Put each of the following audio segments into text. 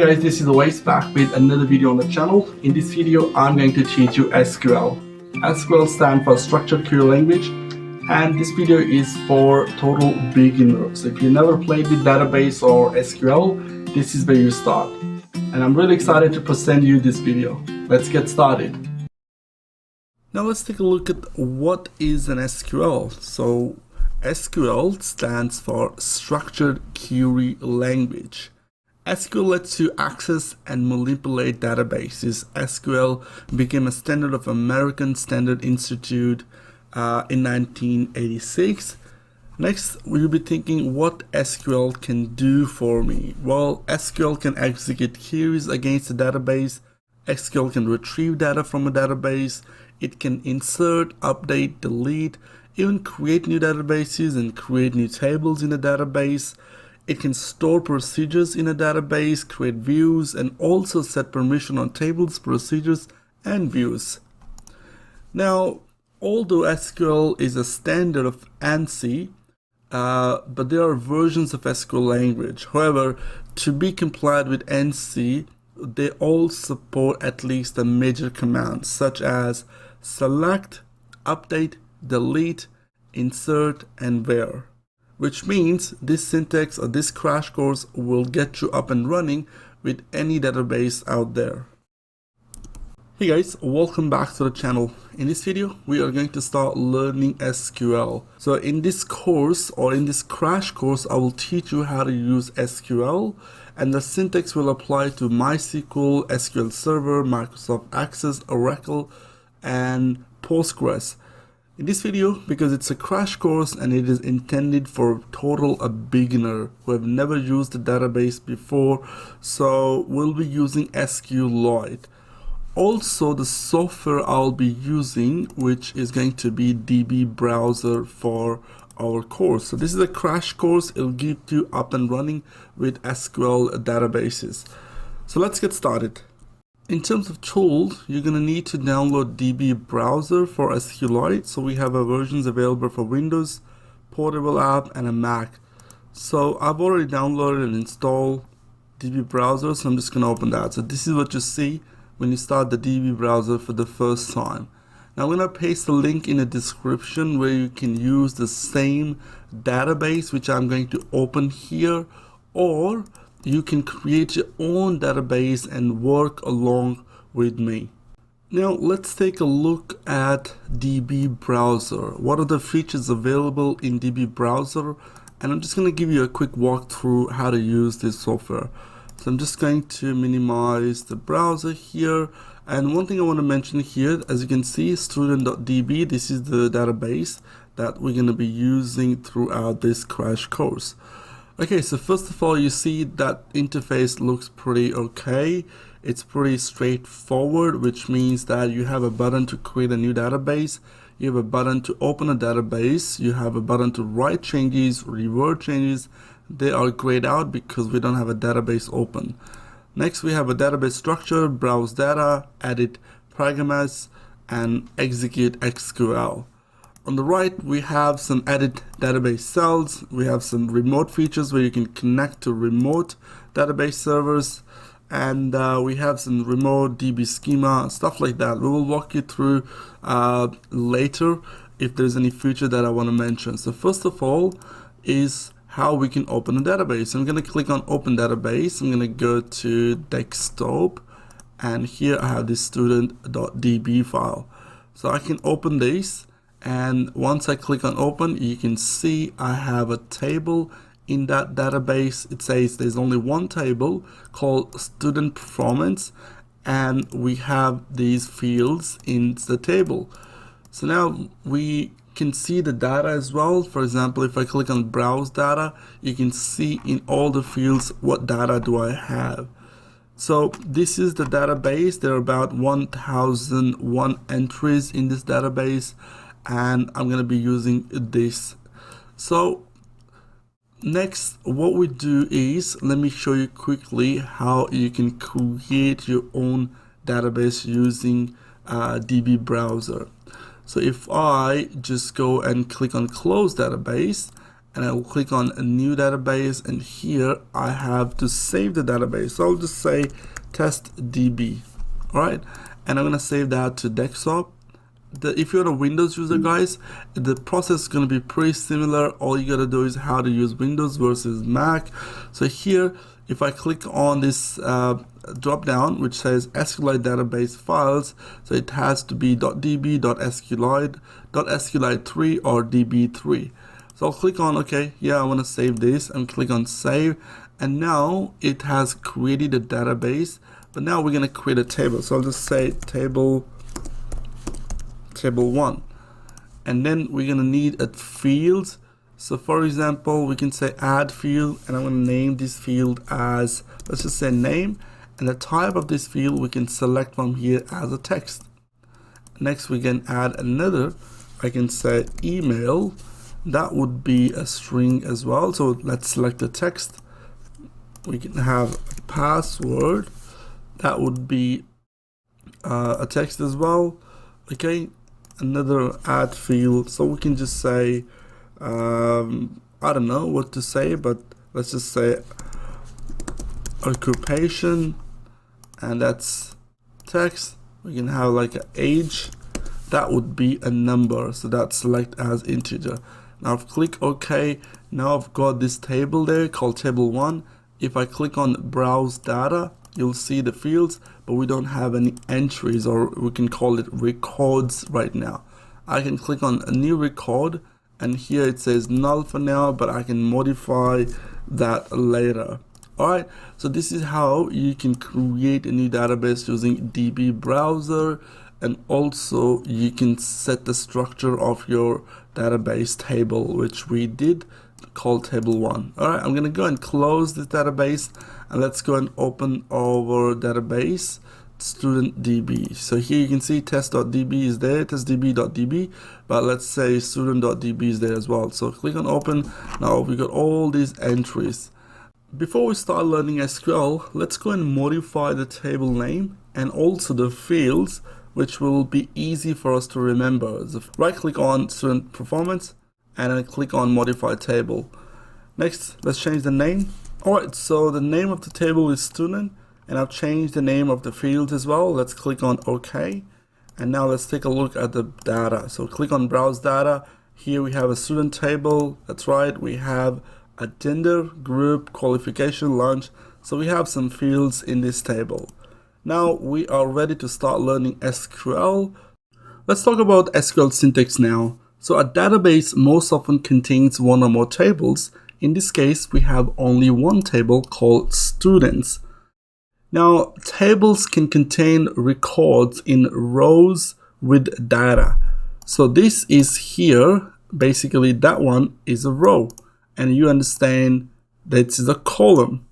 Hey guys, this is Awais back with another video on the channel. In this video, I'm going to teach you SQL. SQL stands for Structured Query Language, and this video is for total beginners. So if you never played with database or SQL, this is where you start. And I'm really excited to present you this video. Let's get started. Now let's take a look at what is an SQL. So SQL stands for Structured Query Language. SQL lets you access and manipulate databases. SQL became a standard of American Standard Institute in 1986. Next, you'll be thinking what SQL can do for me. Well, SQL can execute queries against a database. SQL can retrieve data from a database. It can insert, update, delete, even create new databases and create new tables in a database. It can store procedures in a database, create views, and also set permission on tables, procedures, and views. Now, although SQL is a standard of ANSI, but there are versions of SQL language. However, to be compliant with ANSI, they all support at least the major commands such as select, update, delete, insert, and where. Which means this syntax or this crash course will get you up and running with any database out there. Hey guys, welcome back to the channel. In this video, we are going to start learning SQL. So in this course or in this crash course, I will teach you how to use SQL, and the syntax will apply to MySQL, SQL Server, Microsoft Access, Oracle, and Postgres. In this video, because it's a crash course and it is intended for a beginner who have never used a database before, so we'll be using SQLite. Also, the software I'll be using, which is going to be DB Browser for our course. So this is a crash course. It'll get you up and running with SQL databases. So let's get started. In terms of tools, you're going to need to download DB Browser for SQLite. So we have versions available for Windows, portable app, and a Mac. So I've already downloaded and installed DB Browser, so I'm just going to open that. So this is what you see when you start the DB Browser for the first time. Now I'm going to paste a link in the description where you can use the same database which I'm going to open here, or you can create your own database and work along with me. Now let's take a look at DB Browser. What are the features available in DB Browser? And I'm just going to give you a quick walkthrough how to use this software. So I'm just going to minimize the browser here. And one thing I want to mention here, as you can see, student.db, this is the database that we're going to be using throughout this crash course. Okay, so first of all, you see that interface looks pretty okay. It's pretty straightforward, which means that you have a button to create a new database. You have a button to open a database. You have a button to write changes, revert changes. They are grayed out because we don't have a database open. Next, we have a database structure, browse data, edit parameters, and execute SQL. On the right, we have some edit database cells. We have some remote features where you can connect to remote database servers. And we have some remote DB schema, stuff like that. We will walk you through later if there's any feature that I want to mention. So first of all is how we can open a database. I'm going to click on Open Database. I'm going to go to Desktop. And here I have this student.db file. So I can open this. And once I click on open, you can see I have a table in that database. It says there's only one table called student performance, and we have these fields in the table. So now we can see the data as well. For example, if I click on browse data, you can see in all the fields what data do I have. So this is the database. There are about 1001 entries in this database, and I'm going to be using this. So next, what we do is, let me show you quickly how you can create your own database using DB Browser. So if I just go and click on Close Database, and and I will click on a new database, and here I have to save the database. So I'll just say testdb. All right, and I'm gonna save that to desktop. If you're a Windows user, guys, the process is going to be pretty similar. All you gotta do is how to use Windows versus Mac. So here, if I click on this drop down which says SQLite database files, so it has to be .db, .sqlite, .sqlite3 or db3. So I'll click on OK. Yeah, I want to save this, and click on save, and now it has created a database. But now we're going to create a table. So I'll just say table 1, and then we're going to need a field. So for example, we can say add field, and I'm going to name this field as, let's just say name, and the type of this field we can select from here as a text. Next we can add another, I can say email, that would be a string as well. So let's select the text. We can have a password, that would be a text as well. Okay, another add field, so we can just say I don't know what to say, but let's just say occupation, and that's text. We can have like an age, that would be a number, so that's select as integer. Now I've click OK. Now I've got this table there called table 1. If I click on browse data, you'll see the fields, but we don't have any entries, or we can call it records right now. I can click on a new record, and here it says null for now, but I can modify that later. Alright, so this is how you can create a new database using DB browser, and also you can set the structure of your database table, which we did, called table 1. Alright, I'm gonna go and close this database, and let's go and open our database, student.db. So here you can see test.db is there, testdb.db, but let's say student.db is there as well. So click on open. Now we got all these entries. Before we start learning SQL, let's go and modify the table name and also the fields, which will be easy for us to remember. So right click on student performance and then click on modify table. Next, let's change the name. Alright, so the name of the table is student, and I've changed the name of the field as well. Let's click on OK, and now let's take a look at the data. So click on browse data. Here we have a student table. That's right, we have a gender, group, qualification, lunch. So we have some fields in this table. Now we are ready to start learning SQL. Let's talk about SQL syntax now. So a database most often contains one or more tables. In this case, we have only one table called students. Now, tables can contain records in rows with data. So this is here, basically that one is a row, and you understand that is a column.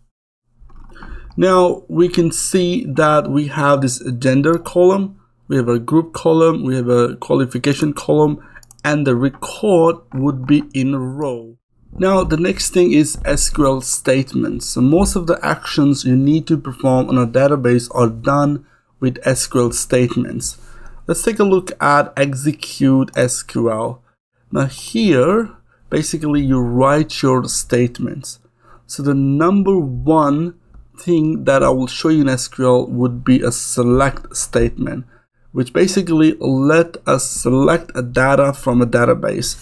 Now we can see that we have this gender column, we have a group column, we have a qualification column, and the record would be in a row. Now the next thing is SQL statements. So most of the actions you need to perform on a database are done with SQL statements. Let's take a look at execute SQL. Now here, basically you write your statements. So the number one thing that I will show you in SQL would be a select statement, which basically let us select a data from a database.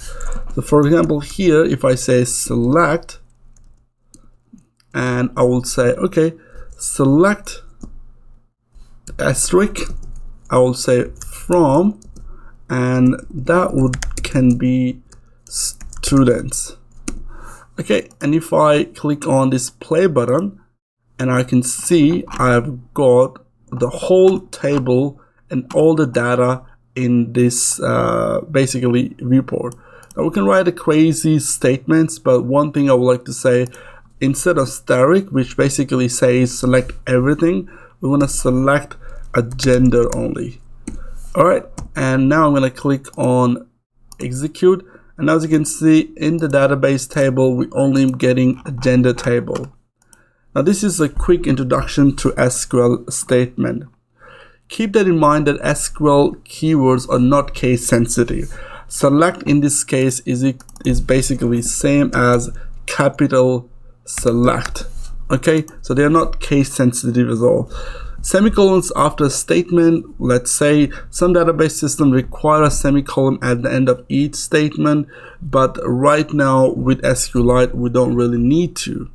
So for example, here, if I say select, and I will say, okay, select asterisk, I will say from, and that can be students. Okay, and if I click on this play button, and I can see I've got the whole table and all the data in this basically report. Now we can write a crazy statements, but one thing I would like to say, instead of static, which basically says select everything, we want to select a gender only. Alright, and now I'm going to click on execute, and as you can see in the database table, we're only getting a gender table. Now this is a quick introduction to SQL statement. Keep that in mind that SQL keywords are not case sensitive. Select in this case is basically same as capital select. Okay, so they are not case sensitive at all. Semicolons after a statement. Let's say some database system require a semicolon at the end of each statement, but right now with SQLite we don't really need to.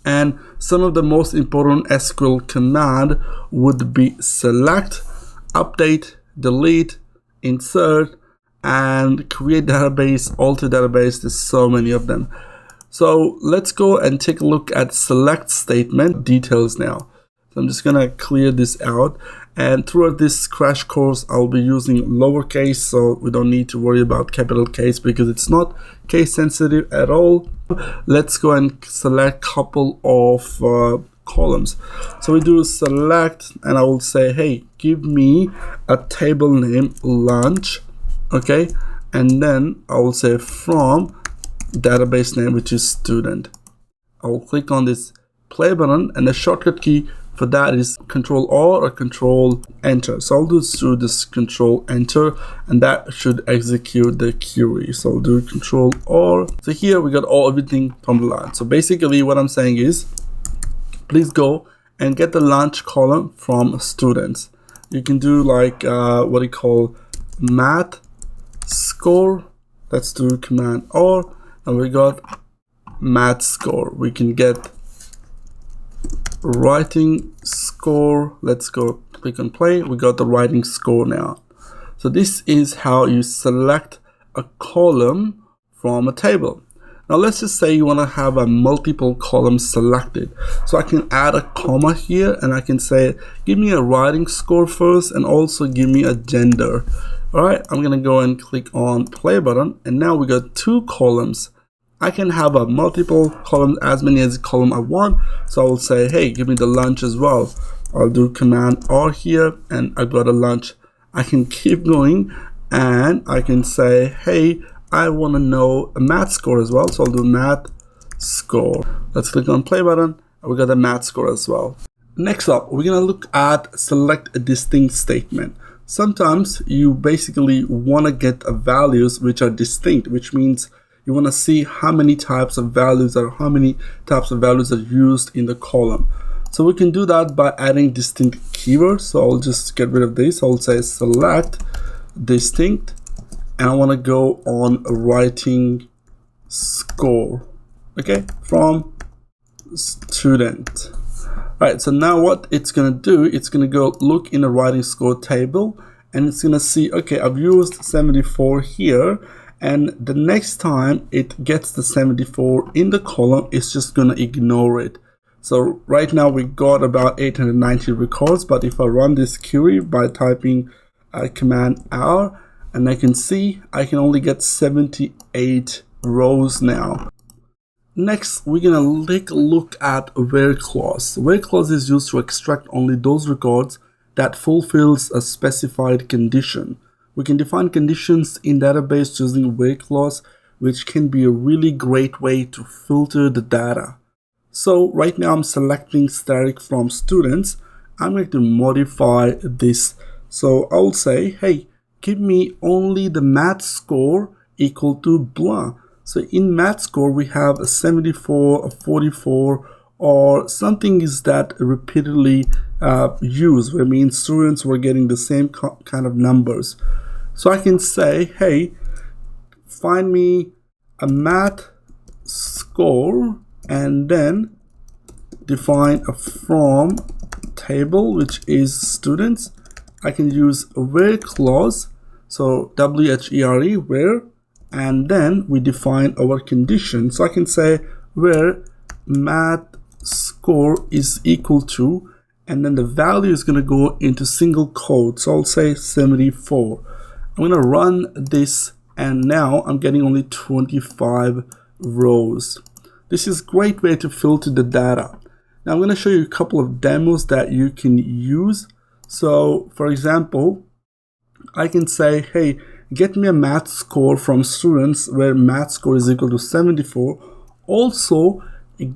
And some of the most important SQL command would be select, update, delete, insert, and create database, alter database. There's so many of them. So let's go and take a look at select statement details now. So I'm just gonna clear this out, and throughout this crash course I'll be using lowercase, so we don't need to worry about capital case because it's not case sensitive at all. Let's go and select couple of columns. So we do select, and I will say, hey, give me a table name lunch, okay, and then I will say from database name, which is student. I will click on this play button, and the shortcut key for that is Control R or Control Enter. So I'll do this Control Enter, and that should execute the query. So I'll do Control R. So here we got everything from the line. So basically what I'm saying is, please go and get the lunch column from students. You can do like what you call math score. Let's do Command R, and we got math score. We can get writing score. Let's go click on play. We got the writing score now. So this is how you select a column from a table. Now let's just say you want to have a multiple columns selected. So I can add a comma here, and I can say give me a writing score first, and also give me a gender. All right, I'm gonna go and click on play button, and now we got two columns. I can have a multiple column, as many as column I want. So I will say, hey, give me the lunch as well. I'll do Command R here, and I got a lunch. I can keep going, and I can say, hey, I want to know a math score as well. So I'll do math score. Let's click on play button, and we got a math score as well. Next up, we're gonna look at select a distinct statement. Sometimes you basically want to get values which are distinct, which means you want to see how many types of values are used in the column. So we can do that by adding distinct keywords. So I'll just get rid of this. I'll say select distinct, and I want to go on writing score, okay, from student. All right, so now what it's going to do, it's going to go look in the writing score table, and it's going to see, okay, I've used 74 here, and the next time it gets the 74 in the column, it's just going to ignore it. So right now we got about 890 records, but if I run this query by typing Command R, and I can see I can only get 78 rows now. Next, we're gonna take a look at where clause. Where clause is used to extract only those records that fulfills a specified condition. We can define conditions in database using where clause, which can be a really great way to filter the data. So right now I'm selecting static from students. I'm going to modify this. So I'll say, hey, give me only the math score equal to blah. So in math score we have a 74, a 44, or something is that repeatedly used, where means students were getting the same kind of numbers. So I can say, hey, find me a math score, and then define a from table, which is students. I can use a where clause, so where, where, and then we define our condition. So I can say where math score is equal to, and then the value is going to go into single quote. So I'll say 74. I'm going to run this, and now I'm getting only 25 rows. This is a great way to filter the data. Now I'm going to show you a couple of demos that you can use. So for example, I can say, hey, get me a math score from students where math score is equal to 74. Also,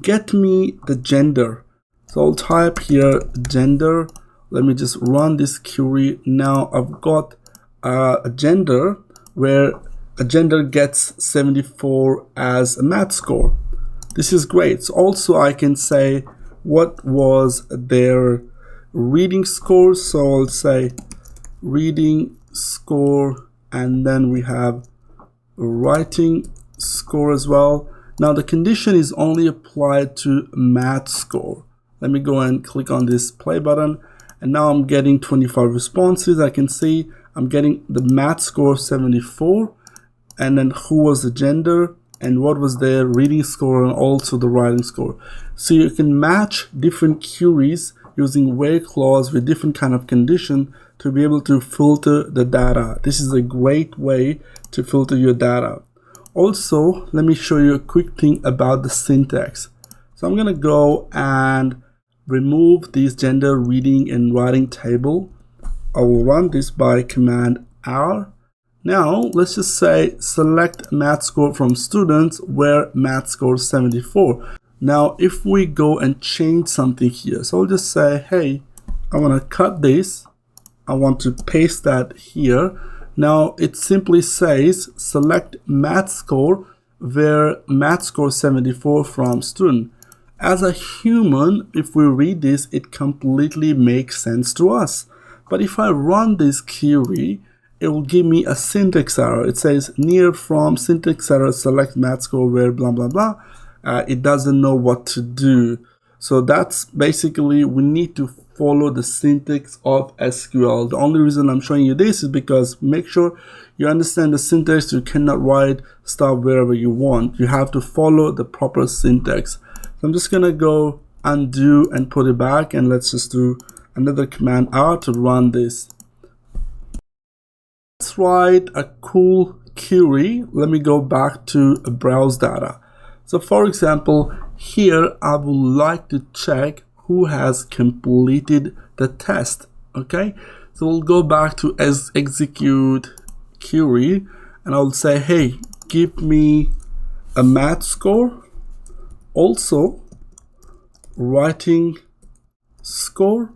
get me the gender. So I'll type here gender. Let me just run this query. Now I've got a gender where a gender gets 74 as a math score. This is great. So also I can say what was their reading score. So I'll say reading score, and then we have writing score as well. Now the condition is only applied to math score. Let me go and click on this play button, and now I'm getting 25 responses. I can see I'm getting the math score 74, and then who was the gender and what was their reading score, and also the writing score. So you can match different queries using where clause with different kind of condition to be able to filter the data. This is a great way to filter your data. Also, let me show you a quick thing about the syntax. So I'm going to go and remove this gender, reading, and writing table. I will run this by Command R. Now, let's just say select math score from students where math score 74. Now, if we go and change something here, so I'll just say, hey, I want to cut this. I want to paste that here. Now, it simply says select math score where math score 74 from student. As a human, if we read this, it completely makes sense to us. But if I run this query, it will give me a syntax error. It says near from syntax error, select math score where blah blah blah. It doesn't know what to do. So that's basically, we need to follow the syntax of SQL. The only reason I'm showing you this is because make sure you understand the syntax. You cannot write stuff wherever you want. You have to follow the proper syntax. So I'm just gonna go undo and put it back, and let's just do another Command R to run this. Let's write a cool query. Let me go back to browse data. So for example, here I would like to check who has completed the test. Okay, so we'll go back to execute query, and I'll say, hey, give me a math score, also writing score,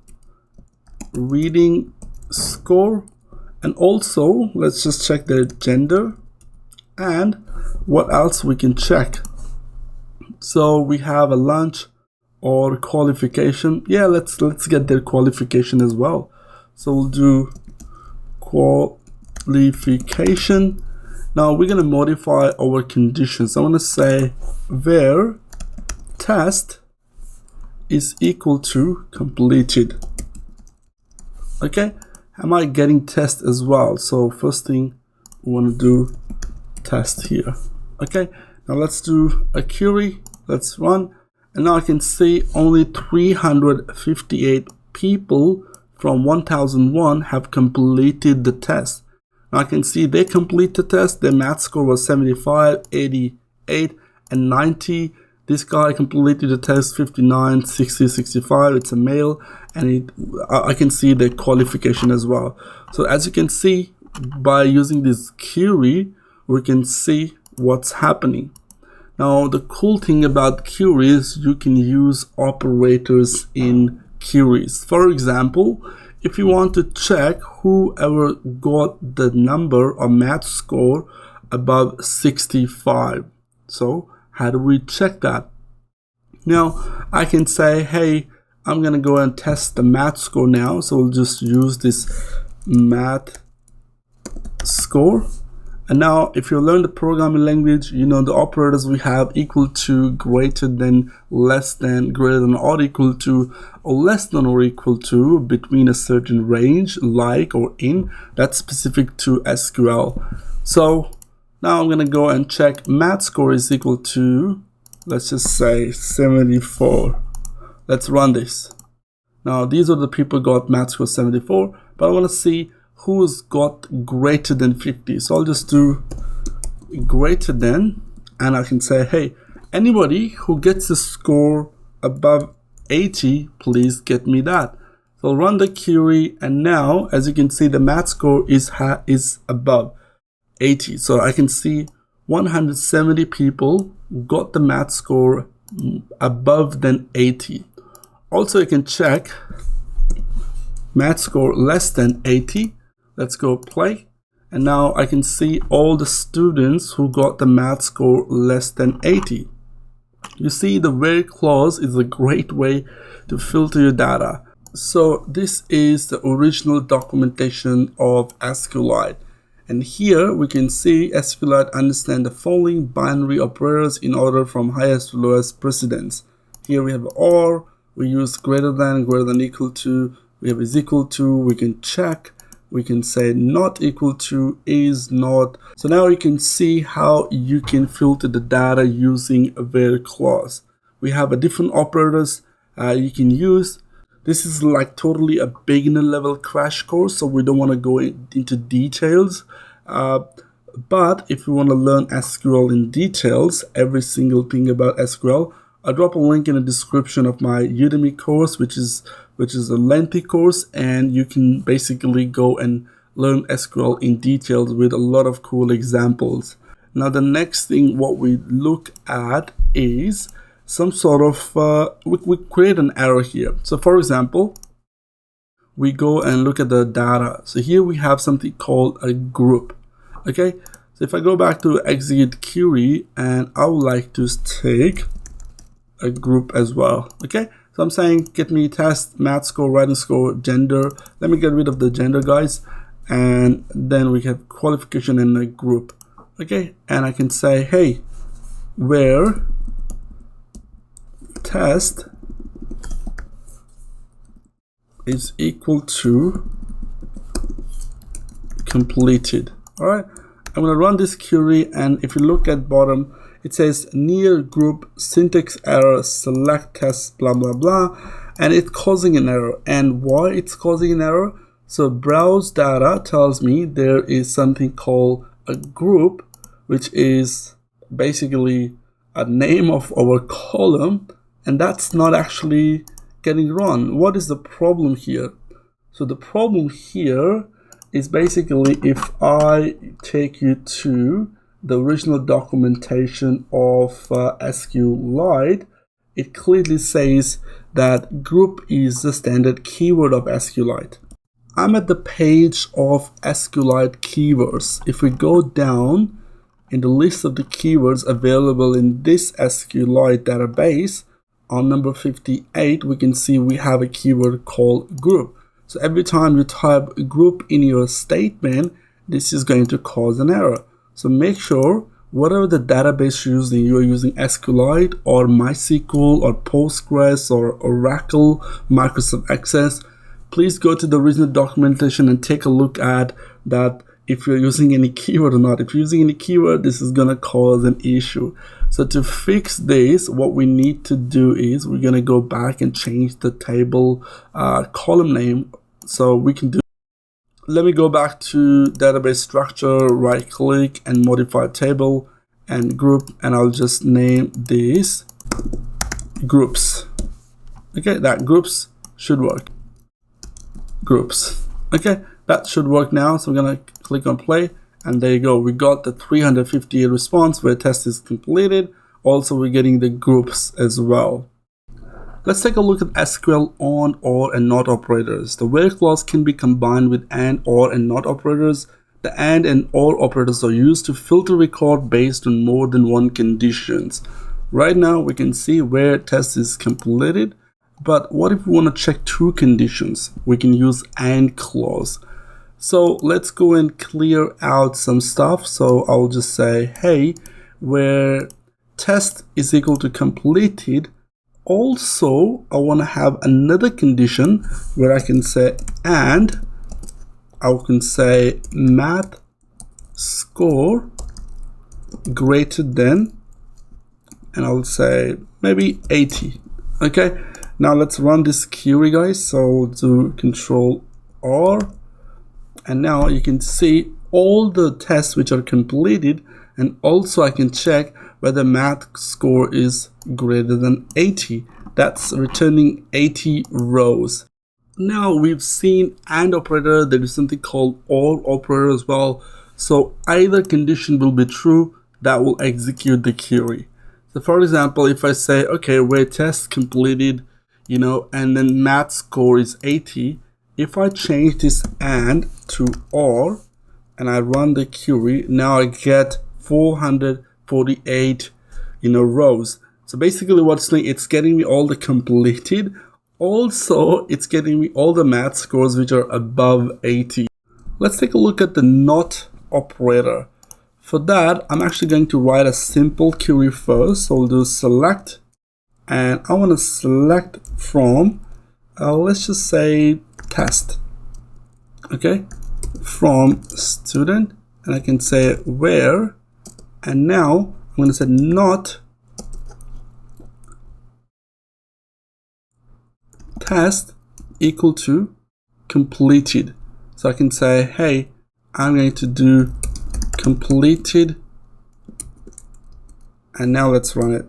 reading score, and also let's just check their gender, and what else we can check. So we have a lunch or qualification. Yeah, let's get their qualification as well. So we'll do qualification. Now we're gonna modify our conditions. I want to say where test is equal to completed. Okay, am I getting test as well? So first thing we want to do test here. Okay, now let's do a query. Let's run, and now I can see only 358 people from 1001 have completed the test. Now I can see they complete the test. Their math score was 75, 88, and 90. This guy completed the test 59, 60, 65. It's a male, and I can see the qualification as well. So as you can see, by using this query, we can see what's happening. Now the cool thing about queries, you can use operators in queries. For example, if you want to check whoever got the number or math score above 65, so how do we check that? Now I can say, hey, I'm gonna go and test the math score now. So we'll just use this math score. And now if you learn the programming language, you know the operators we have equal to, greater than, less than, greater than or equal to, or less than or equal to, between a certain range, like or in. That's specific to SQL. So now I'm gonna go and check math score is equal to, let's just say 74. Let's run this. Now these are the people who got math score 74, but I want to see who's got greater than 50. So I'll just do greater than, and I can say, hey, anybody who gets a score above 80, please get me that. So I'll run the query, and now as you can see, the math score is above 80. So I can see 170 people got the math score above than 80. Also you can check math score less than 80. Let's go play, And now I can see all the students who got the math score less than 80. You see, the where clause is a great way to filter your data. So this is the original documentation of SQLite. And here we can see SQLite understand the following binary operators in order from highest to lowest precedence. Here we have OR, we use greater than equal to, we have is equal to, we can check, we can say not equal to, is not. So now you can see how you can filter the data using a where clause. We have a different operators you can use. This is like totally a beginner level crash course, so we don't want to go into details. But if you want to learn SQL in details, every single thing about SQL, I'll drop a link in the description of my Udemy course, which is a lengthy course, and you can basically go and learn SQL in details with a lot of cool examples. Now the next thing what we look at is some sort of we create an error here. So for example, we go and look at the data. So here we have something called a group. Okay, so if I go back to execute query and I would like to take a group as well. Okay, so I'm saying get me test, math score, writing score, gender. Let me get rid of the gender, guys, and then we have qualification in a group. Okay, and I can say, hey, where test is equal to completed. All right, I'm gonna run this query, and if you look at bottom, it says near group syntax error, select test, blah blah blah, and it's causing an error. And why it's causing an error? So browse data tells me there is something called a group, which is basically a name of our column, and that's not actually getting run. What is the problem here? So the problem here is basically if I take you to the original documentation of SQLite, it clearly says that group is the standard keyword of SQLite. I'm at the page of SQLite keywords. If we go down in the list of the keywords available in this SQLite database, on number 58, we can see we have a keyword called group. So every time you type group in your statement, this is going to cause an error. So make sure whatever the database you're using, you are using SQLite or MySQL or Postgres or Oracle, Microsoft Access, please go to the original documentation and take a look at that if you're using any keyword or not. If you're using any keyword, this is gonna cause an issue. So to fix this, what we need to do is we're gonna go back and change the table column name. So we can do, let me go back to database structure, right click and modify table and group, and I'll just name this groups. Okay, that groups should work. Groups. Okay, that should work now. So we're gonna click on play, and there you go. We got the 358 response where test is completed. Also, we're getting the groups as well. Let's take a look at SQL on, or, and not operators. The where clause can be combined with and, or, and not operators. The and or operators are used to filter record based on more than one conditions. Right now, we can see where test is completed. But what if we want to check two conditions? We can use and clause. So let's go and clear out some stuff. So I'll just say, hey, where test is equal to completed. Also, I want to have another condition where I can say and I can say math score greater than, and I'll say maybe 80. Okay, now let's run this query, guys. So do Control R, and now you can see all the tests which are completed, and also I can check whether math score is greater than 80. That's returning 80 rows. Now we've seen and operator. There is something called or operator as well. So either condition will be true, that will execute the query. So for example, if I say, okay, where test completed, and then math score is 80, if I change this and to or, and I run the query, now I get 448 rows. So basically what's doing, it's getting me all the completed. Also, it's getting me all the math scores which are above 80. Let's take a look at the not operator. For that, I'm actually going to write a simple query first. So we'll do select, and I want to select from, let's just say test. Okay, from student, and I can say where, and now I'm going to say not test equal to completed. So I can say, hey, I'm going to do completed, and now let's run it.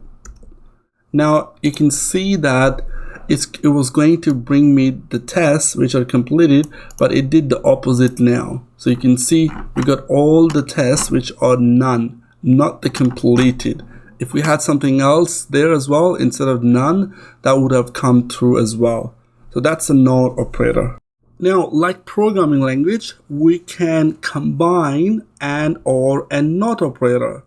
Now you can see that it was going to bring me the tests which are completed, but it did the opposite now. So you can see we got all the tests which are none, not the completed. If we had something else there as well instead of none, that would have come through as well. So that's a not operator. Now, like programming language, we can combine and, or, and not operator.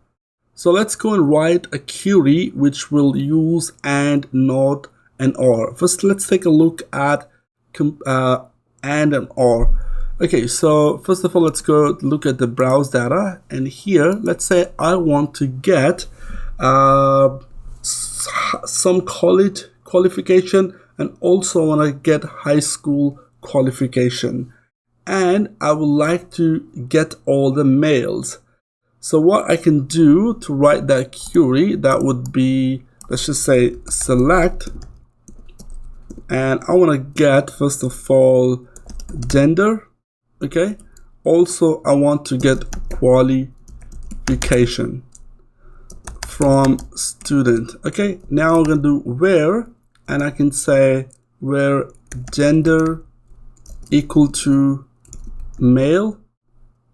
So let's go and write a query which will use and, not, and, or. First, let's take a look at and or. Okay, so first of all, let's go look at the browse data. And here, let's say I want to get some college qualification, and also want to get high school qualification, and I would like to get all the males. So what I can do to write that query, that would be, let's just say select, and I want to get first of all gender. Okay, also I want to get qualification from student. Okay, now I'm gonna do where, and I can say where gender equal to male,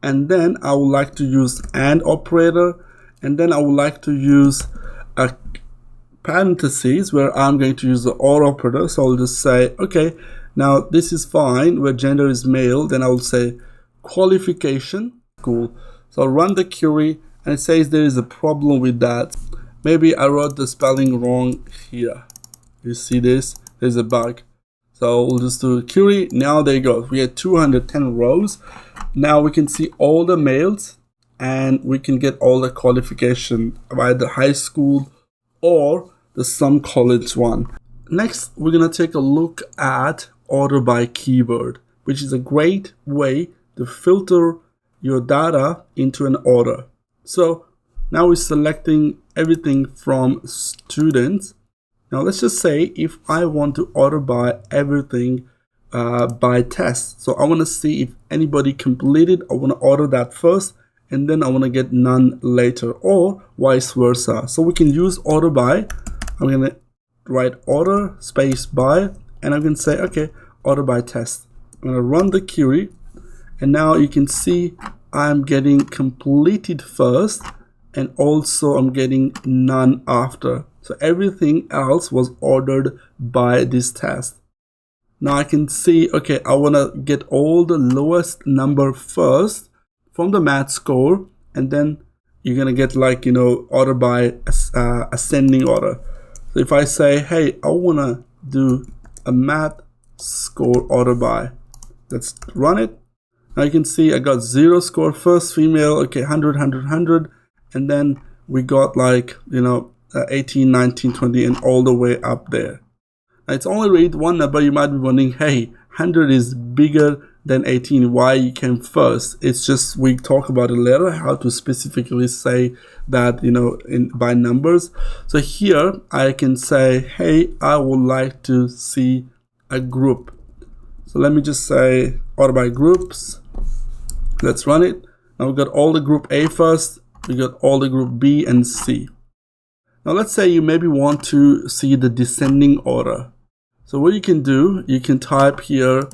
and then I would like to use and operator, and then I would like to use a parentheses where I'm going to use the or operator. So I'll just say, okay, now this is fine where gender is male, then I will say qualification school. So I'll run the query, and it says there is a problem with that. Maybe I wrote the spelling wrong here. You see this? There's a bug. So we'll just do a query. Now there you go. We had 210 rows. Now we can see all the males, and we can get all the qualification by the high school or the some college one. Next, we're gonna take a look at order by keyword, which is a great way to filter your data into an order. So now we're selecting everything from students. Now let's just say if I want to order by everything by test. So I want to see if anybody completed, I want to order that first, and then I want to get none later, or vice versa. So we can use order by. I'm going to write order space by, and I'm going to say, okay, order by test. I'm going to run the query, and now you can see I'm getting completed first, and also I'm getting none after. So everything else was ordered by this test. Now I can see, okay, I want to get all the lowest number first from the math score, and then you're going to get like, order by ascending order. So if I say, hey, I want to do a math score order by, let's run it. Now you can see I got 0 score first, female, okay, 100, 100, 100, and then we got like, 18, 19, 20, and all the way up there. Now it's only read one number. You might be wondering, hey, 100 is bigger than 18. Why you came first? It's just, we talk about it later, how to specifically say that, by numbers. So here I can say, hey, I would like to see a group. So let me just say order by groups. Let's run it. Now we got all the group A first. We got all the group B and C. Now let's say you maybe want to see the descending order. So what you can do, you can type here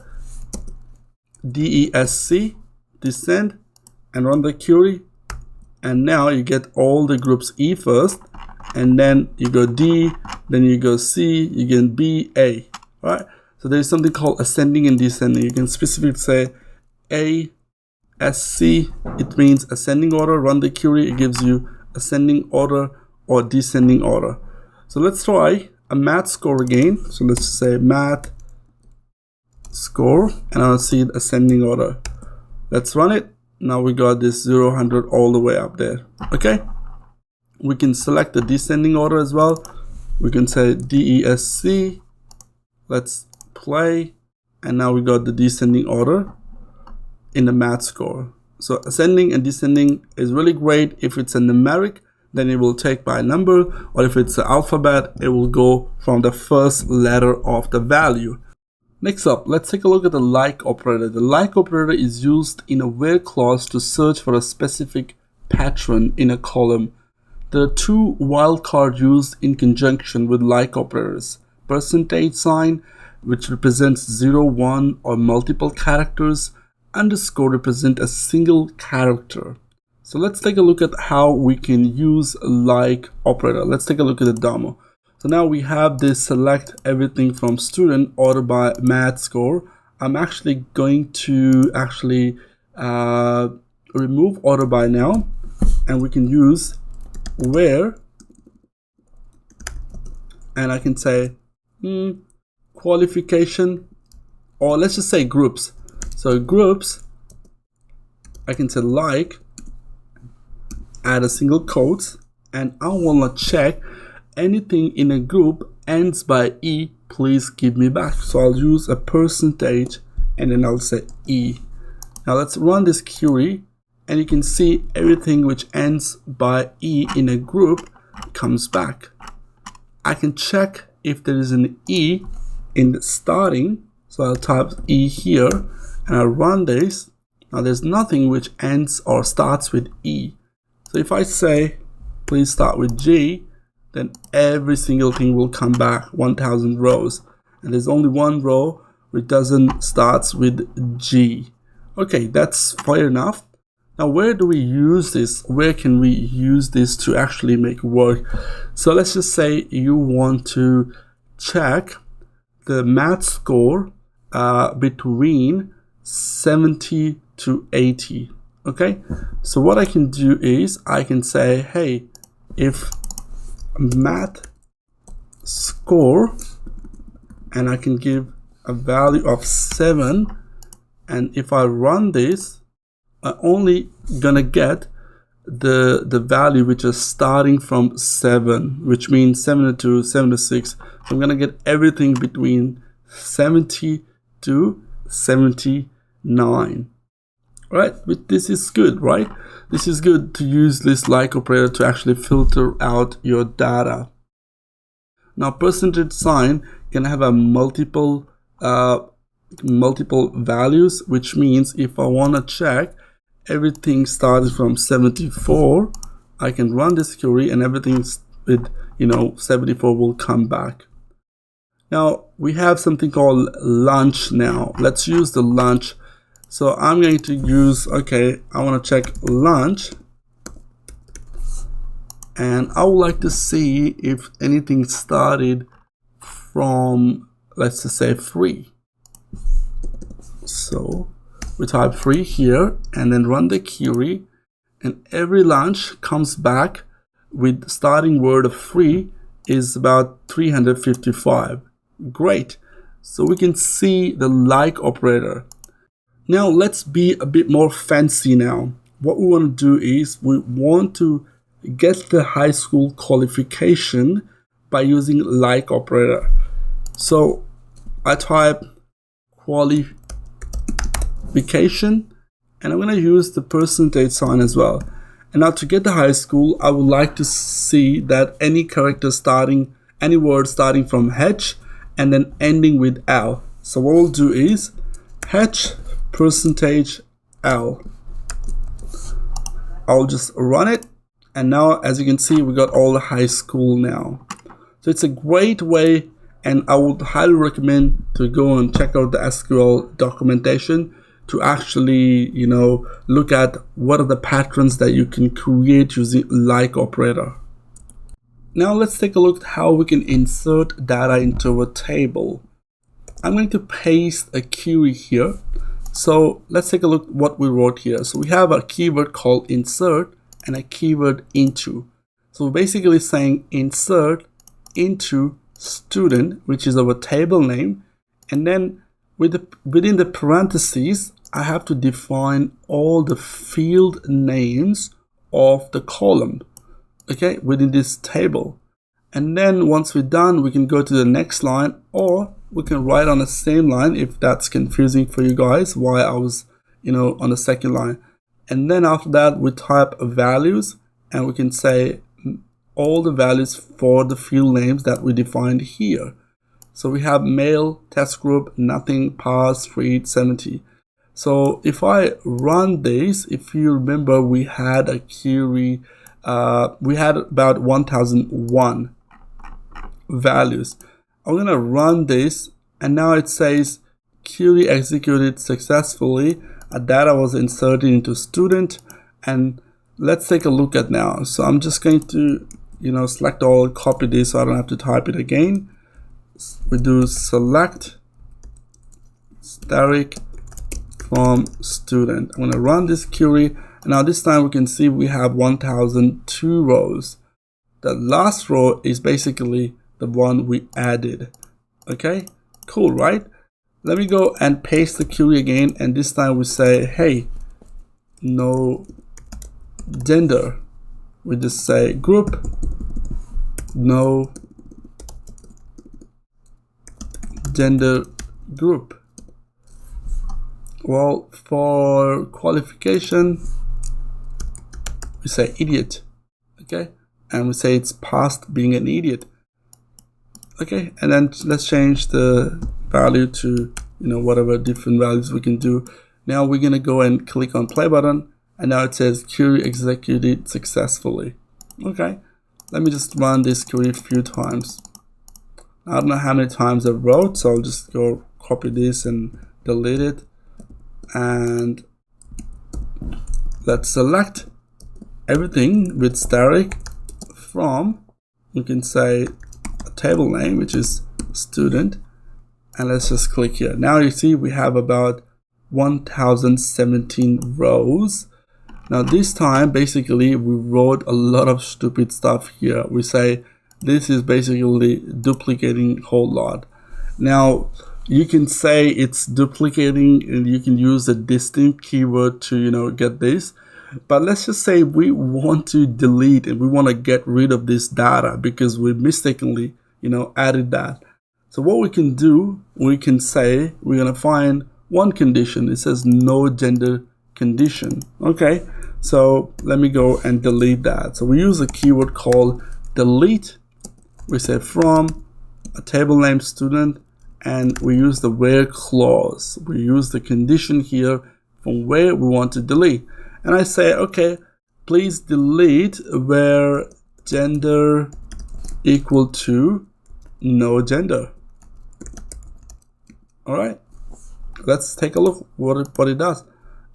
DESC, descend, and run the query. And now you get all the groups E first, and then you go D, then you go C, you get B, A, right? So there's something called ascending and descending. You can specifically say A, SC, it means ascending order. Run the query, it gives you ascending order or descending order. So let's try a math score again. So let's say math score, and I'll see the ascending order. Let's run it. Now we got this 0, 100 all the way up there. Okay, we can select the descending order as well. We can say DESC. Let's play, and now we got the descending order in the math score. So ascending and descending is really great. If it's a numeric, then it will take by a number, or if it's an alphabet, it will go from the first letter of the value. Next up, let's take a look at the like operator. The like operator is used in a where clause to search for a specific pattern in a column. There are two wildcards used in conjunction with like operators. Percentage sign, which represents 0, 1 or multiple characters. Underscore represent a single character. So let's take a look at how we can use a like operator. Let's take a look at the demo. So now we have this select everything from student order by math score. I'm actually going to remove order by now, and we can use where, and I can say qualification, or let's just say groups. So groups, I can say like, add a single quote, and I want to check anything in a group ends by E, please give me back. So I'll use a percentage, and then I'll say E. Now let's run this query, and you can see everything which ends by E in a group comes back. I can check if there is an E in the starting, so I'll type E here, and I'll run this. Now there's nothing which ends or starts with E. So if I say please start with G, then every single thing will come back 1000 rows, and there's only one row which doesn't starts with G. Okay, that's fair enough. Now where do we use this? Where can we use this to actually make work? So let's just say you want to check the math score between 70 to 80. Okay, so what I can do is I can say, hey, if math score, and I can give a value of 7, and if I run this, I'm only gonna get the value which is starting from 7, which means 72, 76. So I'm gonna get everything between 70 to 79. Right, but this is good, right? This is good to use this like operator to actually filter out your data. Now percentage sign can have a multiple values, which means if I want to check everything started from 74, I can run this query and everything with 74 will come back. Now we have something called lunch. Now let's use the lunch. So I'm going to use, okay, I want to check lunch, and I would like to see if anything started from, let's just say 3. So we type 3 here and then run the query, and every lunch comes back with starting word of 3 is about 355. Great. So we can see the like operator. Now let's be a bit more fancy now. What we want to do is we want to get the high school qualification by using like operator. So I type qualification, and I'm going to use the percentage sign as well. And now to get the high school, I would like to see that any word starting from H and then ending with L. So what we'll do is H percentage L. I'll just run it, and now as you can see we got all the high school now. So it's a great way, and I would highly recommend to go and check out the SQL documentation to actually look at what are the patterns that you can create using like operator. Now let's take a look at how we can insert data into a table. I'm going to paste a query here. So let's take a look what we wrote here. So we have a keyword called insert and a keyword into. So we're basically saying insert into student, which is our table name, and then within the parentheses I have to define all the field names of the column, okay, within this table. And then once we're done, we can go to the next line, or we can write on the same line if that's confusing for you guys why I was on the second line. And then after that we type values, and we can say all the values for the field names that we defined here. So we have male, test group, nothing, pass, read, 70. So if I run this, if you remember, we had a query, we had about 1001 values. I'm gonna run this, and now it says query executed successfully. A data was inserted into student, and let's take a look at now. So I'm just going to select all, copy this so I don't have to type it again. We do select static from student. I'm going to run this query, and now this time we can see we have 1002 rows. The last row is basically the one we added. Okay, cool, right? Let me go and paste the query again, and this time we say, hey, no gender. We just say group, no gender group. Well, for qualification, we say idiot, okay, and we say it's past being an idiot, okay. And then let's change the value to whatever different values we can do. Now we're gonna go and click on play button, and now it says query executed successfully. Okay, let me just run this query a few times. I don't know how many times I wrote, so I'll just go copy this and delete it. And let's select everything with static from, we can say a table name, which is student, and let's just click here. Now you see we have about 1017 rows. Now this time basically we wrote a lot of stupid stuff here. We say this is basically duplicating a whole lot. Now you can say it's duplicating, and you can use a distinct keyword to get this, but let's just say we want to delete and we want to get rid of this data because we mistakenly added that. So what we can do, we can say we're gonna find one condition. It says no gender condition. Okay, so let me go and delete that. So we use a keyword called delete. We say from a table name student, and we use the where clause. We use the condition here from where we want to delete. And I say, okay, please delete where gender equal to no gender. All right, let's take a look what it does.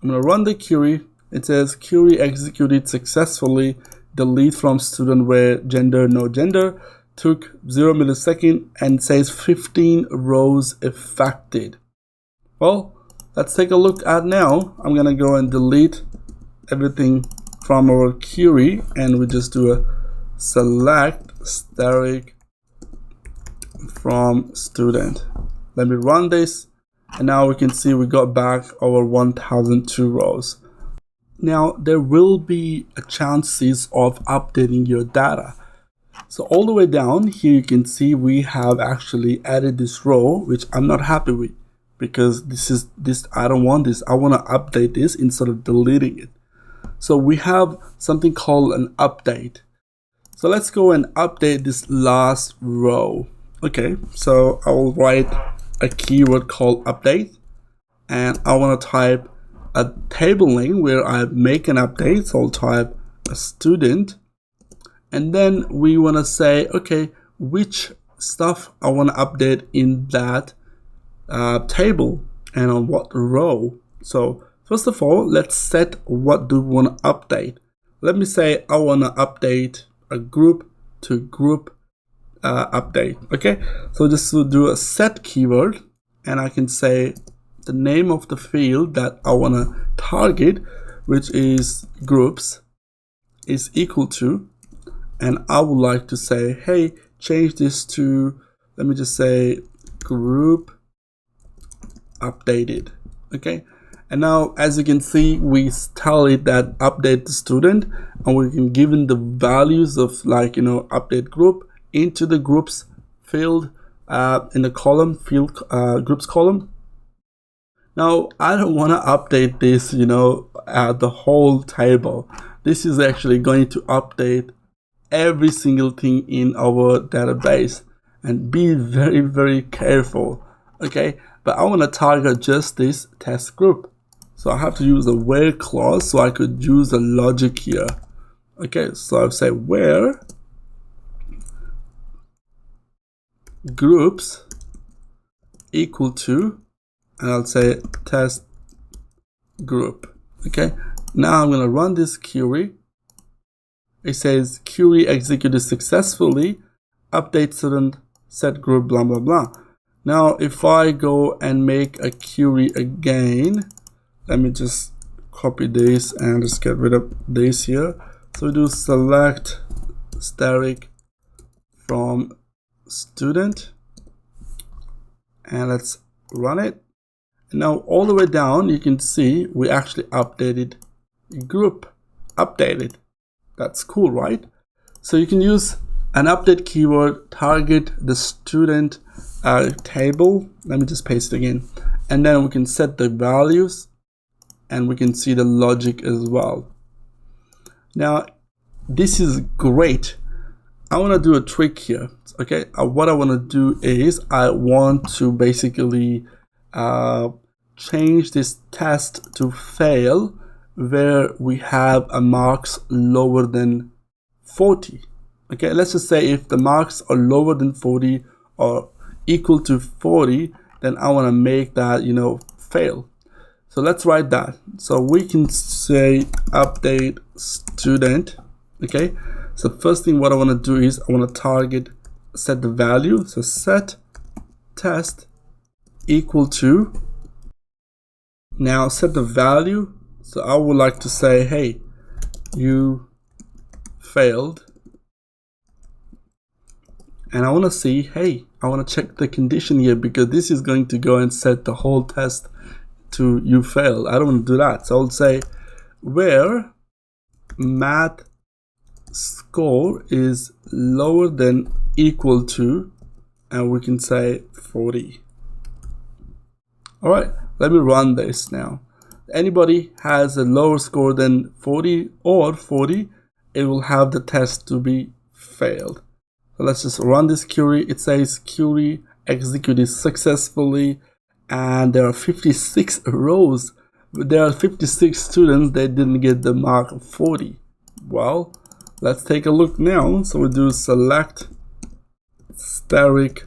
I'm gonna run the query. It says query executed successfully, delete from student where gender no gender, took 0 millisecond, and says 15 rows affected. Well, let's take a look at now. I'm gonna go and delete everything from our query, and we just do a select static from student. Let me run this, and now we can see we got back our 1002 rows. Now there will be a chances of updating your data. So all the way down here you can see we have actually added this row, which I'm not happy with, because I don't want this. I want to update this instead of deleting it. So we have something called an update. So let's go and update this last row. Okay, so I will write a keyword called update, and I want to type a table name where I make an update. So I'll type a student, and then we want to say, okay, which stuff I want to update in that table and on what row. So first of all, let's set what do we want to update. Let me say I want to update a group to group update. Okay, so just to do a set keyword, and I can say the name of the field that I want to target, which is groups, is equal to, and I would like to say, hey, change this to, let me just say group updated. Okay, and now as you can see, we tell it that update the student, and we can give in the values of, like, you know, update group into the groups field in the column field groups column. Now I don't want to update this, you know, the whole table. This is actually going to update every single thing in our database, and be very, very careful. Okay, but I want to target just this test group, so I have to use a where clause, so I could use a logic here. Okay, so I'll say where groups equal to, and I'll say test group. Okay, now I'm going to run this query. It says query executed successfully, update student set group blah blah blah. Now if I go and make a query again, let me just copy this and just get rid of this here. So we do select static from student, and let's run it. And now all the way down you can see we actually updated group updated. That's cool, right? So you can use an update keyword, target the student table. Let me just paste it again, and then we can set the values, and we can see the logic as well. Now this is great. I want to do a trick here. Okay, what I want to do is I want to basically change this test to fail where we have a marks lower than 40. Okay, let's just say if the marks are lower than 40 or equal to 40, then I want to make that, you know, fail. So let's write that. So we can say update student. Okay, so first thing what I want to do is I want to target, set the value. So set test equal to, now set the value. So I would like to say, hey, you failed, and I want to see, hey, I want to check the condition here, because this is going to go and set the whole test to you failed. I don't want to do that. So I'll say where math score is lower than equal to, and we can say 40. All right, let me run this now. Anybody has a lower score than 40 or 40, it will have the test to be failed. So let's just run this query. It says query executed successfully, and there are 56 rows. There are 56 students that didn't get the mark of 40. Well, let's take a look now. So we do select static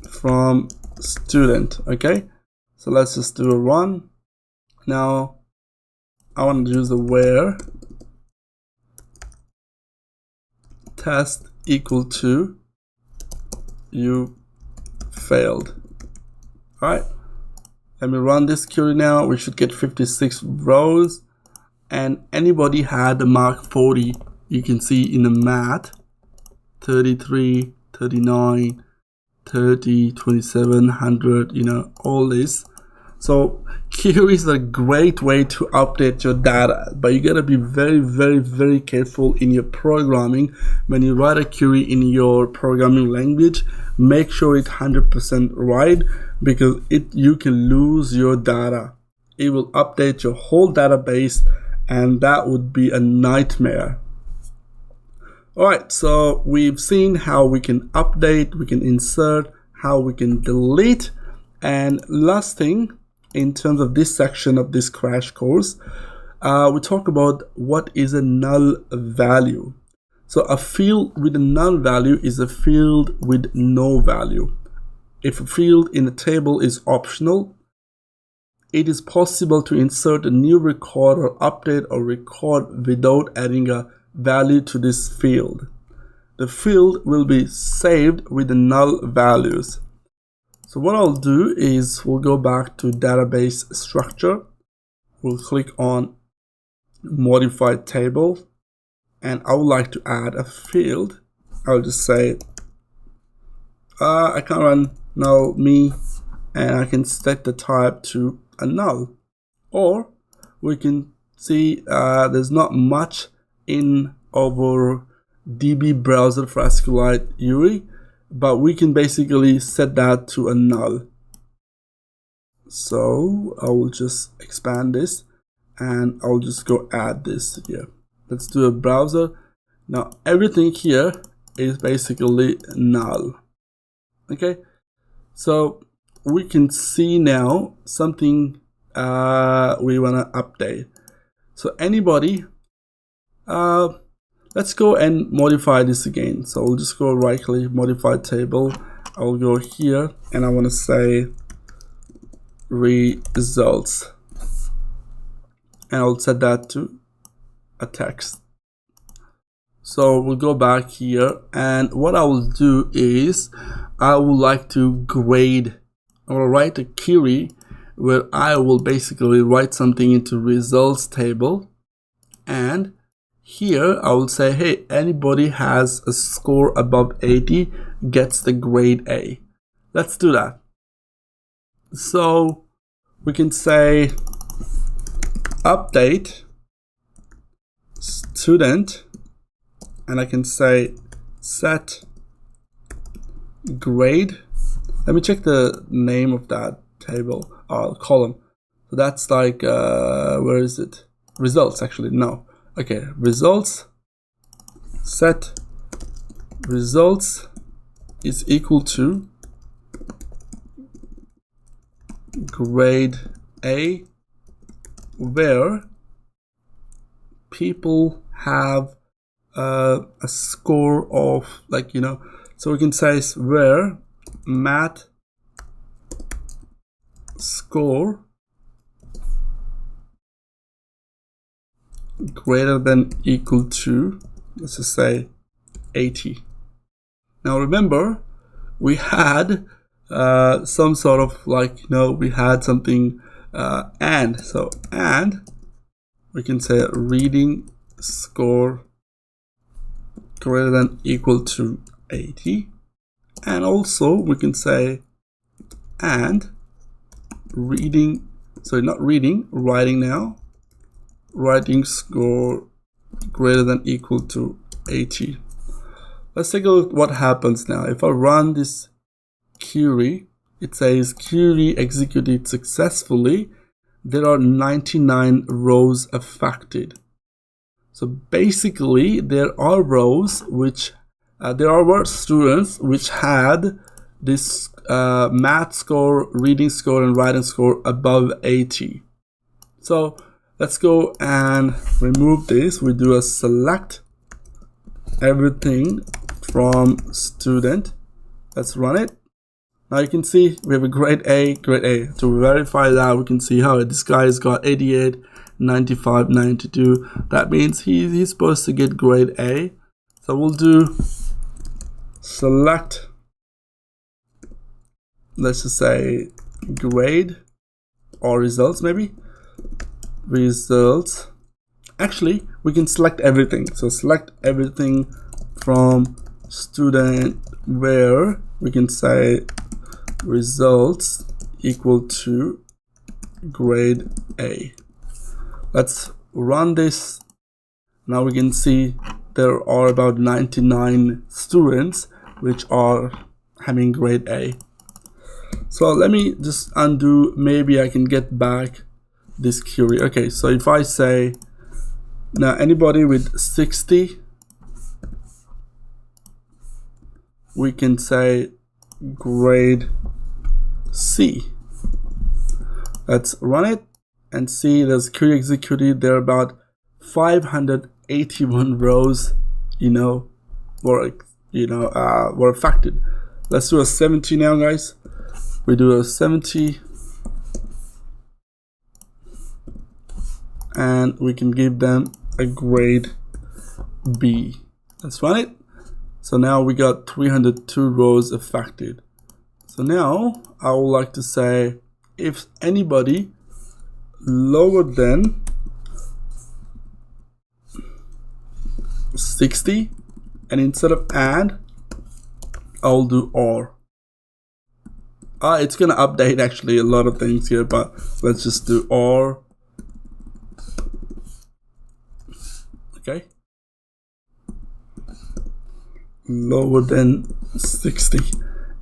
from student. Okay, so let's just do a run. Now I want to use the where test equal to you failed. All right, let me run this query now. We should get 56 rows, and anybody had the mark 40. You can see in the math 33, 39, 30, 27, 100, you know, all this. So query is a great way to update your data, but you gotta be very, very, very careful in your programming. When you write a query in your programming language, make sure it's 100% right, because you can lose your data. It will update your whole database, and that would be a nightmare. All right, so we've seen how we can update, we can insert, how we can delete, and last thing, in terms of this section of this crash course, we talk about what is a null value. So a field with a null value is a field with no value. If a field in a table is optional, it is possible to insert a new record or update or record without adding a value to this field. The field will be saved with the null values. So what I'll do is we'll go back to database structure. We'll click on modified table, and I would like to add a field. I'll just say I can run null me, and I can set the type to a null. Or we can see there's not much in our DB browser for SQLite UI, but we can basically set that to a null. So I will just expand this, and I'll just go add this here. Let's do a browser. Now everything here is basically null. Okay, so we can see now something we want to update. So anybody, let's go and modify this again. So we'll just go right click, modify table. I'll go here, and I want to say results, and I'll set that to a text. So we'll go back here, and what I will do is I would like to grade or write a query where I will basically write something into results table, and here I will say, hey, anybody has a score above 80 gets the grade A. Let's do that. So we can say update student, and I can say set grade. Let me check the name of that table or column. So that's like where is it? Results, actually. No. Okay, results. Set results is equal to grade A, where people have a score of, like, you know, so we can say where math score greater than equal to, let's just say 80. Now remember, we had some sort of, like, you know, we had something and so, and we can say reading score greater than equal to 80, and also we can say and reading, sorry, not reading, writing now, writing score greater than equal to 80. Let's take a look what happens now. If I run this query, it says query executed successfully. There are 99 rows affected. So basically there are rows which there are students which had this math score, reading score, and writing score above 80. So let's go and remove this. We do a select everything from student. Let's run it. Now you can see we have a grade A, grade A. To verify that, we can see how this guy has got 88, 95, 92. That means he's supposed to get grade A. So we'll do select, let's just say grade or results, maybe results. Actually, we can select everything. So select everything from student, where we can say results equal to grade A. Let's run this. Now we can see there are about 99 students which are having grade A. So let me just undo, maybe I can get back this query. Okay, so if I say now anybody with 60, we can say grade C. Let's run it and see there's query executed. There are about 581 rows, you know, were affected. Let's do a 70 now, guys. We do a 70, and we can give them a grade B. Let's run it. So now we got 302 rows affected. So So now I would like to say if anybody lower than 60, and instead of and, I'll do or. It's gonna update actually a lot of things here, but let's just do or. Okay. Lower than 60.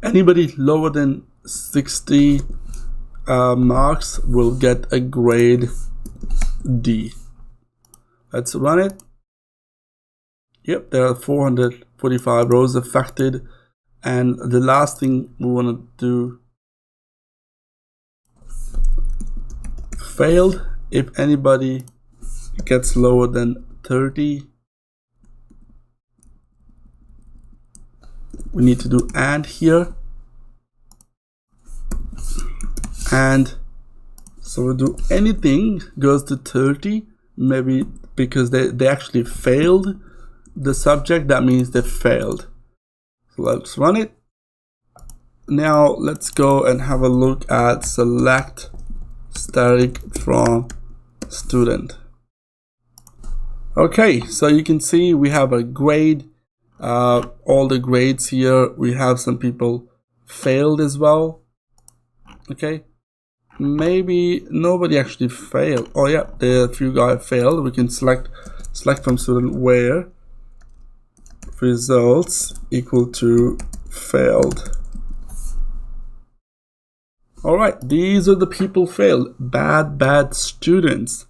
Anybody lower than 60 marks will get a grade D. Let's run it. Yep, there are 445 rows affected. And the last thing we want to do, failed if anybody gets lower than 30. We need to do and here. And so we'll do anything goes to 30, maybe because they actually failed the subject, that means they failed. So let's run it. Now let's go and have a look at select static from student. Okay, so you can see we have a grade, all the grades here. We have some people failed as well. Okay, maybe nobody actually failed. Oh yeah, there are a few guys failed. We can select from student where results equal to failed. All right, these are the people failed. Bad students.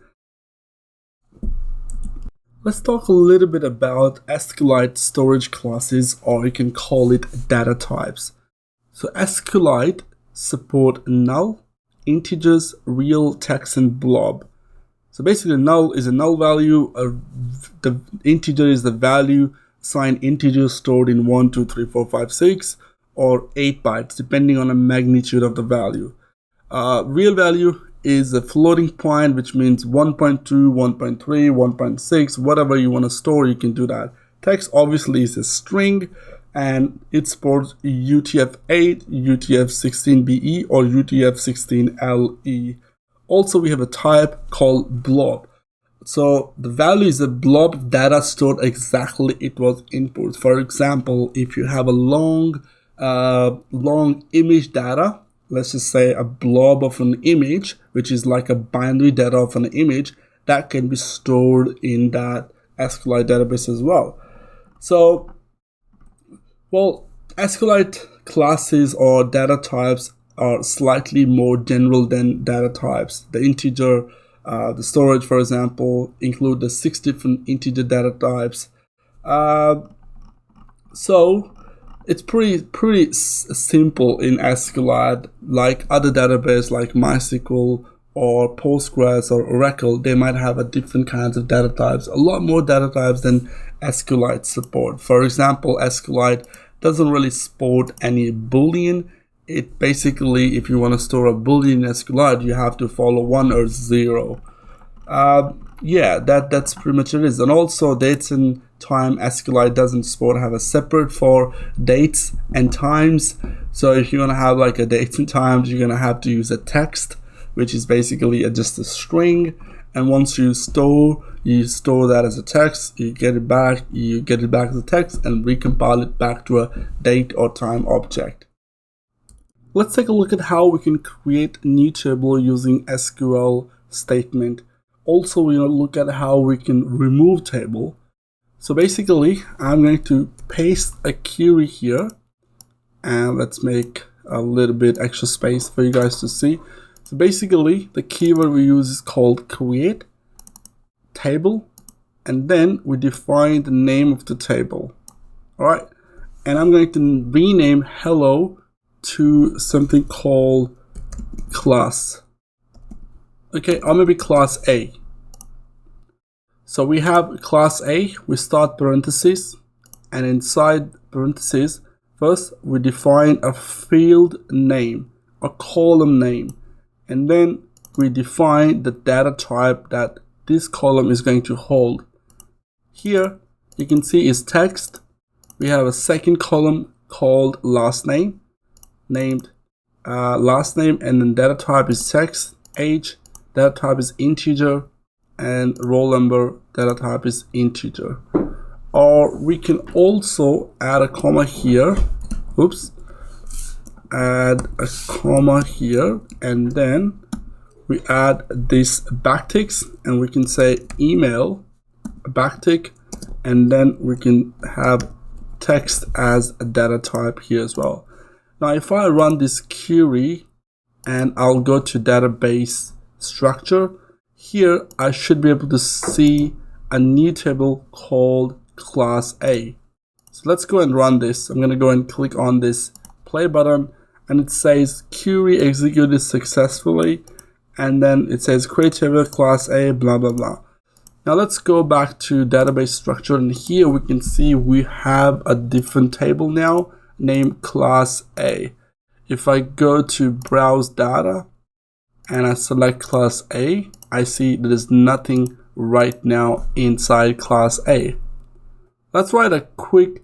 Let's talk a little bit about SQLite storage classes, or you can call it data types. So SQLite support null, integers, real, text, and blob. So basically null is a null value, the integer is the value, assigned integer stored in 1, 2, 3, 4, 5, 6 or 8 bytes depending on the magnitude of the value. Real value is a floating point, which means 1.2, 1.3, 1.6, whatever you want to store, you can do that. Text obviously is a string, and it supports UTF-8, UTF-16BE, or UTF-16LE. Also, we have a type called blob. So the value is a blob data stored exactly it was input. For example, if you have a long image data, let's just say a blob of an image, which is like a binary data of an image, that can be stored in that SQLite database as well. So, well, SQLite classes or data types are slightly more general than data types. The integer, the storage, for example, include the 6 different integer data types. So it's pretty simple in SQLite. Like other database like MySQL or Postgres or Oracle, they might have a different kinds of data types, a lot more data types than SQLite support. For example, SQLite doesn't really support any Boolean. It basically, if you want to store a Boolean in SQLite, you have to follow 1 or 0. Yeah, that's pretty much it is. And also dates and time, SQLite doesn't support, have a separate for dates and times. So if you want to have like a dates and times, you're going to have to use a text, which is basically just a string. And once you store that as a text, you get it back as a text and recompile it back to a date or time object. Let's take a look at how we can create a new table using SQL statement. Also, we're going to look at how we can remove table. So basically, I'm going to paste a query here, and let's make a little bit extra space for you guys to see. So basically, the keyword we use is called create table, and then we define the name of the table. All right, and I'm going to rename hello to something called class. Okay, or maybe class A. So we have class A, we start parentheses, and inside parentheses, first we define a field name, a column name, and then we define the data type that this column is going to hold. Here you can see is text. We have a second column called last name, named last name, and then data type is text, age, data type is integer, and roll number, data type is integer. Or we can also add a comma here. Oops. Add a comma here, and then we add this backticks, and we can say email backtick, and then we can have text as a data type here as well. Now if I run this query and I'll go to database structure, here I should be able to see a new table called class A. So let's go and run this. I'm going to go and click on this play button, and it says query executed successfully, and then it says create table class A, blah blah blah. Now let's go back to database structure, and here we can see we have a different table now named class A. If I go to browse data and I select class A, I see there's nothing right now inside class A. Let's write a quick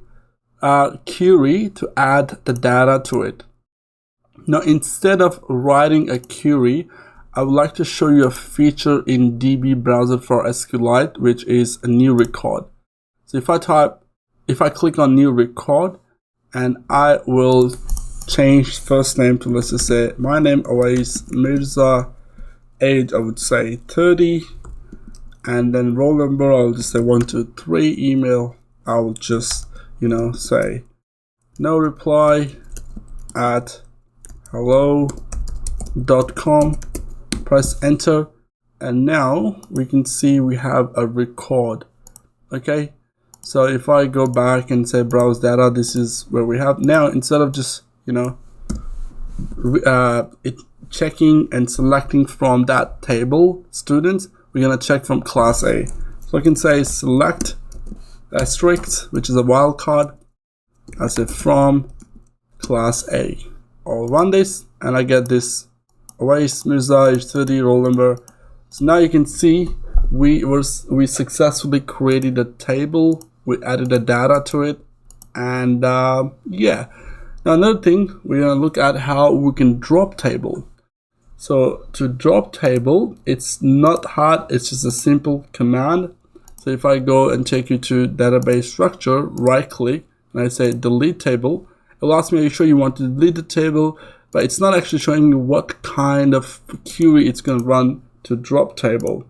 query to add the data to it. Now instead of writing a query, I would like to show you a feature in DB browser for SQLite, which is a new record. So if I click on new record, and I will change first name to, let's just say my name, Awais Mirza, age I would say 30, and then roll number I'll just say 123, email I will just say no reply at hello.com. Press enter, and now we can see we have a record. Okay, so if I go back and say browse data, this is where we have now. Instead of just checking and selecting from that table students, we're gonna check from class A. So I can say select asterisk, which is a wildcard. I say from class A. I'll run this, and I get this Awais Mirza, age 30, roll number. So now you can see we successfully created a table. We added the data to it, and yeah. Now another thing, we're gonna look at how we can drop table. So to drop table, it's not hard. It's just a simple command. So if I go and take you to database structure, right click, and I say delete table, it will ask me, are you sure you want to delete the table? But it's not actually showing me what kind of query it's going to run to drop table.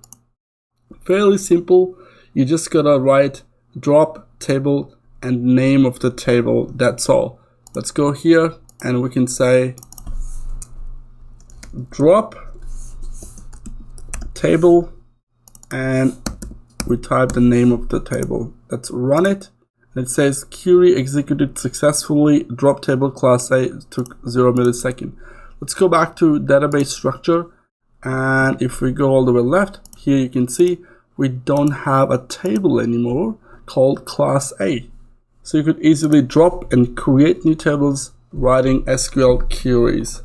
Fairly simple. You just gotta write drop table and name of the table. That's all. Let's go here, and we can say drop table, and we type the name of the table. Let's run it. It says query executed successfully, drop table class A, took 0 millisecond. Let's go back to database structure, and if we go all the way left, here you can see we don't have a table anymore called class A. So you could easily drop and create new tables writing SQL queries.